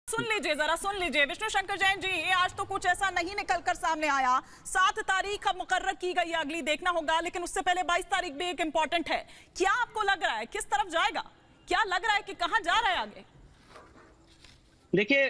सुन लीजिए, जरा सुन लीजिए विष्णु शंकर जैन जी, ये आज तो कुछ ऐसा नहीं निकलकर सामने आया। 7 तारीख अब मुकर्रर की गई है, अगली देखना होगा, लेकिन उससे पहले 22 तारीख भी एक इंपॉर्टेंट है। क्या आपको लग रहा है किस तरफ जाएगा? क्या लग रहा है कि कहां जा रहा है आगे? देखिए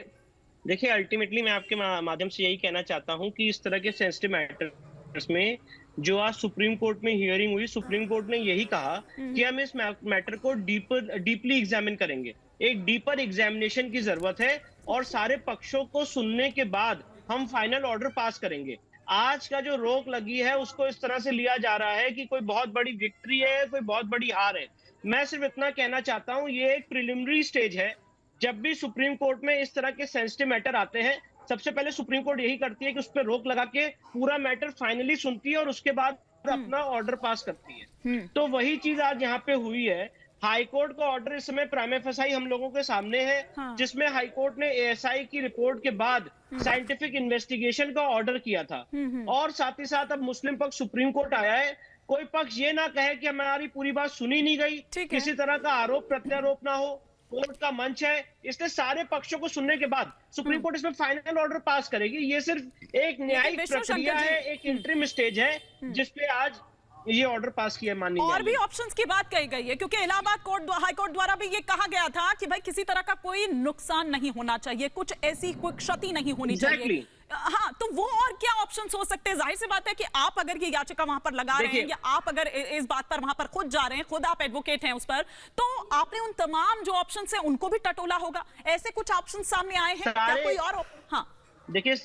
देखिए अल्टीमेटली मैं आपके माध्यम से यही कहना चाहता हूं कि इस तरह के सेंसिटिव मैटर्स में जो आज सुप्रीम कोर्ट में हियरिंग हुई, सुप्रीम कोर्ट ने यही कहा कि हम इस मैटर को डीपली एग्जामिन करेंगे। एक डीपर एग्जामिनेशन की जरूरत है और सारे पक्षों को सुनने के बाद हम फाइनल ऑर्डर पास करेंगे। आज का जो रोक लगी है उसको इस तरह से लिया जा रहा है कि कोई बहुत बड़ी विक्ट्री है, कोई बहुत बड़ी हार है। मैं सिर्फ इतना कहना चाहता हूं, ये एक प्रिलिमिनरी स्टेज है। जब भी सुप्रीम कोर्ट में इस तरह के सेंसिटिव मैटर आते हैं, सबसे पहले सुप्रीम कोर्ट यही करती है कि उस पर रोक लगा के पूरा मैटर फाइनली सुनती है और उसके बाद अपना ऑर्डर पास करती है। तो वही चीज आज यहाँ पे हुई है। हाई कोर्ट का ऑर्डर इस समय प्राइमा फेसाई हम लोगों के सामने है, जिसमें हाई कोर्ट ने एएसआई की रिपोर्ट के बाद साइंटिफिक इन्वेस्टिगेशन का ऑर्डर किया था। और साथ ही साथ अब मुस्लिम पक्ष सुप्रीम कोर्ट आया है। कोई पक्ष ये ना कहे कि हमारी पूरी बात सुनी नहीं गई, किसी तरह का आरोप प्रत्यारोप ना हो। कोर्ट का मंच है, इसलिए सारे पक्षों को सुनने के बाद सुप्रीम कोर्ट इसमें फाइनल ऑर्डर पास करेगी। ये सिर्फ एक न्यायिक प्रक्रिया है, एक इंटरिम स्टेज है जिसपे आज ये ऑर्डर पास किया माननीय। और भी ऑप्शंस की बात कही गई है, क्योंकि इलाहाबाद कोर्ट हाई कोर्ट द्वारा भी ये कहा गया था कि भाई किसी तरह का कोई नुकसान नहीं होना चाहिए, कुछ ऐसी कोई क्षति नहीं होनी चाहिए। हाँ, तो वो और क्या ऑप्शंस हो सकते हैं? जाहिर सी बात है कि आप अगर ये याचिका वहां पर लगा रहे हैं या आप अगर इस बात पर वहां पर खुद जा रहे हैं, खुद आप एडवोकेट हैं उस पर, तो आपने उन तमाम जो ऑप्शंस हैं उनको भी टटोला होगा। ऐसे कुछ ऑप्शन सामने आए हैं क्या? कोई और? हाँ, देखिए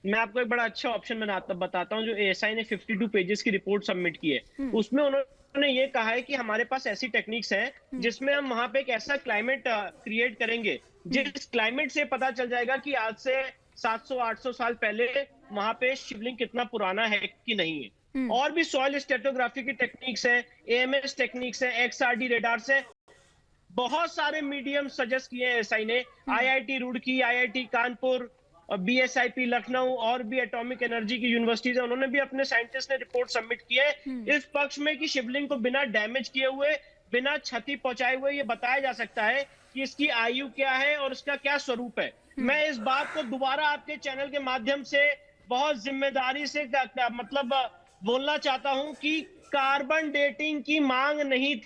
मैं आपको एक बड़ा अच्छा ऑप्शन बताता हूं। जो एएसआई ने 52 पेजेस की रिपोर्ट सबमिट की है, उसमें उन्होंने ये कहा है कि हमारे पास ऐसी टेक्निक्स हैं जिसमें हम वहां पे एक ऐसा क्लाइमेट क्रिएट करेंगे जिस क्लाइमेट से पता चल जाएगा कि आज से 700-800 साल पहले वहां पे शिवलिंग कितना पुराना है कि नहीं है। और भी सॉइल स्टेटोग्राफी की टेक्निक्स है, एएमएस टेक्निक्स है, एक्सआरडी रेडार्स है। बहुत सारे मीडियम सजेस्ट किए हैं एएसआई ने। आईआईटी रुड़की, आईआईटी कानपुर और बीएसआईपी लखनऊ और भी एटॉमिक एनर्जी की यूनिवर्सिटीज है, उन्होंने भी अपने साइंटिस्ट ने रिपोर्ट सबमिट की है इस पक्ष में कि शिवलिंग को बिना डैमेज किए हुए, बिना क्षति पहुंचाए हुए ये बताया जा सकता है कि इसकी आयु क्या है और इसका क्या स्वरूप है। मैं इस बात को दोबारा आपके चैनल के माध्यम से बहुत जिम्मेदारी से मतलब बोलना चाहता हूं कि कार्बन डेटिंग की मांग नहीं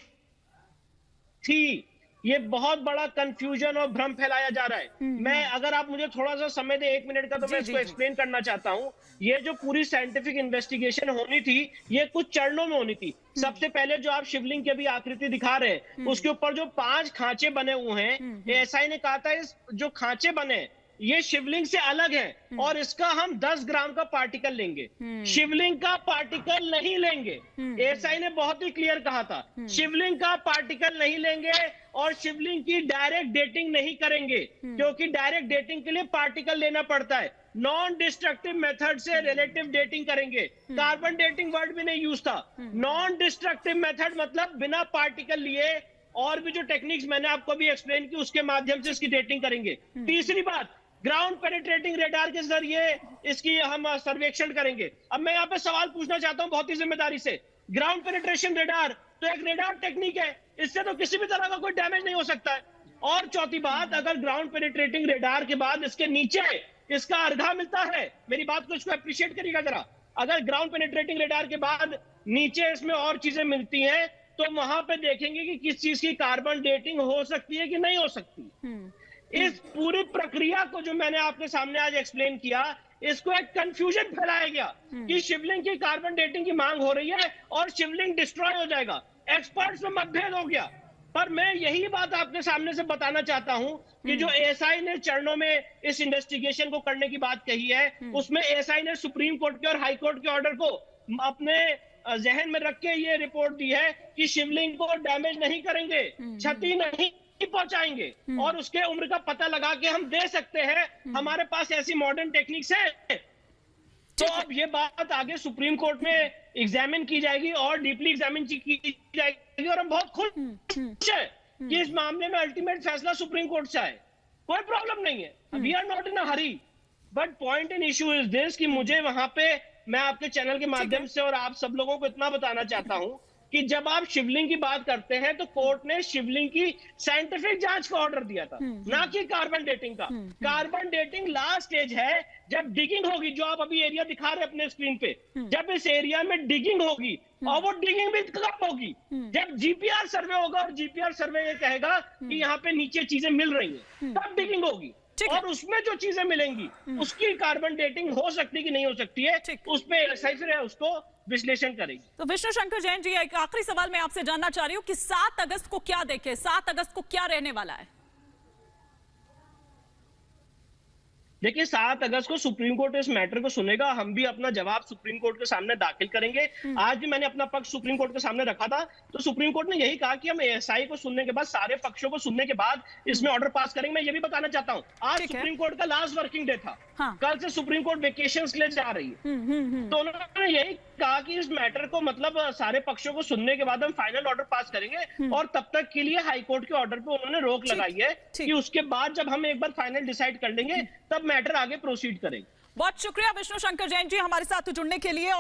थी। ये बहुत बड़ा कंफ्यूजन और भ्रम फैलाया जा रहा है। मैं अगर आप मुझे थोड़ा सा समय दे 1 मिनट का, तो मैं इसको एक्सप्लेन करना चाहता हूं। ये जो पूरी साइंटिफिक इन्वेस्टिगेशन होनी थी, ये कुछ चरणों में होनी थी। सबसे पहले जो आप शिवलिंग की अभी आकृति दिखा रहे हैं, उसके ऊपर जो 5 खांचे बने हुए हैं, एएसआई ने कहा था इस जो खांचे बने ये शिवलिंग से अलग है और इसका हम 10 ग्राम का पार्टिकल लेंगे, शिवलिंग का पार्टिकल नहीं लेंगे। एएसआई ने बहुत ही क्लियर कहा था, शिवलिंग का पार्टिकल नहीं लेंगे और शिवलिंग की डायरेक्ट डेटिंग नहीं करेंगे, क्योंकि डायरेक्ट डेटिंग के लिए पार्टिकल लेना पड़ता है। नॉन डिस्ट्रक्टिव मेथड से रिलेटिव डेटिंग करेंगे। कार्बन डेटिंग वर्ड भी नहीं यूज था। नॉन डिस्ट्रक्टिव मेथड मतलब बिना पार्टिकल लिए और भी जो टेक्निक्स मैंने आपको भी एक्सप्लेन की उसके माध्यम से इसकी डेटिंग करेंगे। तीसरी बात, ग्राउंड पेनिट्रेटिंग रेडार के जरिए इसकी हम सर्वेक्षण करेंगे। अब मैं यहाँ पे सवाल पूछना चाहता हूँ बहुत ही जिम्मेदारी से। ग्राउंड पेनिट्रेशन रेडार तो एक रेडार टेक्निक है, इससे तो किसी भी तरह का कोई डैमेज नहीं हो सकता है। और चौथी बात, अगर ग्राउंड पेनिट्रेटिंग रेडार के बाद इसके नीचे इसका अर्घा मिलता है, मेरी बात को इसको अप्रिशिएट करिएगा जरा, अगर ग्राउंड पेनिट्रेटिंग रेडार के बाद नीचे इसमें और चीजें मिलती हैं, तो वहां पे देखेंगे कि किस चीज की कार्बन डेटिंग हो सकती है कि नहीं हो सकती। इस पूरी प्रक्रिया को जो मैंने आपके सामने आज एक्सप्लेन किया, इसको एक कंफ्यूजन फैलाया गया कि शिवलिंग की कार्बन डेटिंग की मांग हो रही है और शिवलिंग डिस्ट्रॉय हो जाएगा। एक्सपर्ट्स में मतभेद हो गया। पर मैं यही बात आपके सामने से बताना चाहता हूं कि जो एएसआई ने चरणों में इस इन्वेस्टिगेशन को करने की बात कही है, उसमें एएसआई ने सुप्रीम कोर्ट के और हाई कोर्ट के ऑर्डर को अपने जहन में रख के ये रिपोर्ट दी है कि शिवलिंग को डैमेज नहीं करेंगे, क्षति नहीं पहुंचाएंगे और उसके उम्र का पता लगा के हम दे सकते हैं। हमारे पास ऐसी मॉडर्न टेक्निक्स है। तो अब ये बात आगे सुप्रीम कोर्ट में एग्जामिन की जाएगी और डीपली एग्जामिन की जाएगी और हम बहुत खुश है कि इस मामले में अल्टीमेट फैसला सुप्रीम कोर्ट से आए। कोई प्रॉब्लम नहीं है, we are not in a hurry. But point in issue is this कि मुझे वहां पे मैं आपके चैनल के माध्यम से और आप सब लोगों को इतना बताना चाहता हूं कि जब आप शिवलिंग की बात करते हैं तो कोर्ट ने शिवलिंग की साइंटिफिक जांच का ऑर्डर दिया था, ना कि कार्बन डेटिंग का। कार्बन डेटिंग लास्ट स्टेज है, जब डिगिंग होगी, जो आप अभी एरिया दिखा रहे हैं अपने स्क्रीन पे, जब इस एरिया में डिगिंग होगी, और वो डिगिंग भी कब होगी, जब जीपीआर सर्वे होगा, और जीपीआर सर्वे ये कहेगा कि यहाँ पे नीचे चीजें मिल रही हैं, तब डिगिंग होगी। और उसमें जो चीजें मिलेंगी उसकी कार्बन डेटिंग हो सकती कि नहीं हो सकती है, उस पे एएसआई फिर है उसको विश्लेषण करेगी। तो विष्णु शंकर जैन जी, एक आखिरी सवाल मैं आपसे जानना चाह रही हूँ कि 7 अगस्त को क्या देखें, 7 अगस्त को क्या रहने वाला है? देखिए 7 अगस्त को सुप्रीम कोर्ट इस मैटर को सुनेगा, हम भी अपना जवाब सुप्रीम कोर्ट के सामने दाखिल करेंगे। आज भी मैंने अपना पक्ष सुप्रीम कोर्ट के सामने रखा था, तो सुप्रीम कोर्ट ने यही कहा कि हम एएसआई को सुनने के बाद, सारे पक्षों को सुनने के बाद इसमें ऑर्डर पास करेंगे। मैं ये भी बताना चाहता हूँ, आज सुप्रीम कोर्ट का लास्ट वर्किंग डे था। हाँ। कल से सुप्रीम कोर्ट वेकेशन के लिए जा रही है, तो उन्होंने यही कहा कि इस मैटर को मतलब सारे पक्षों को सुनने के बाद हम फाइनल ऑर्डर पास करेंगे, और तब तक के लिए हाईकोर्ट के ऑर्डर पे उन्होंने रोक लगाई है कि उसके बाद जब हम एक बार फाइनल डिसाइड कर लेंगे तब मैटर आगे प्रोसीड करेंगे। बहुत शुक्रिया विष्णु शंकर जैन जी हमारे साथ जुड़ने के लिए।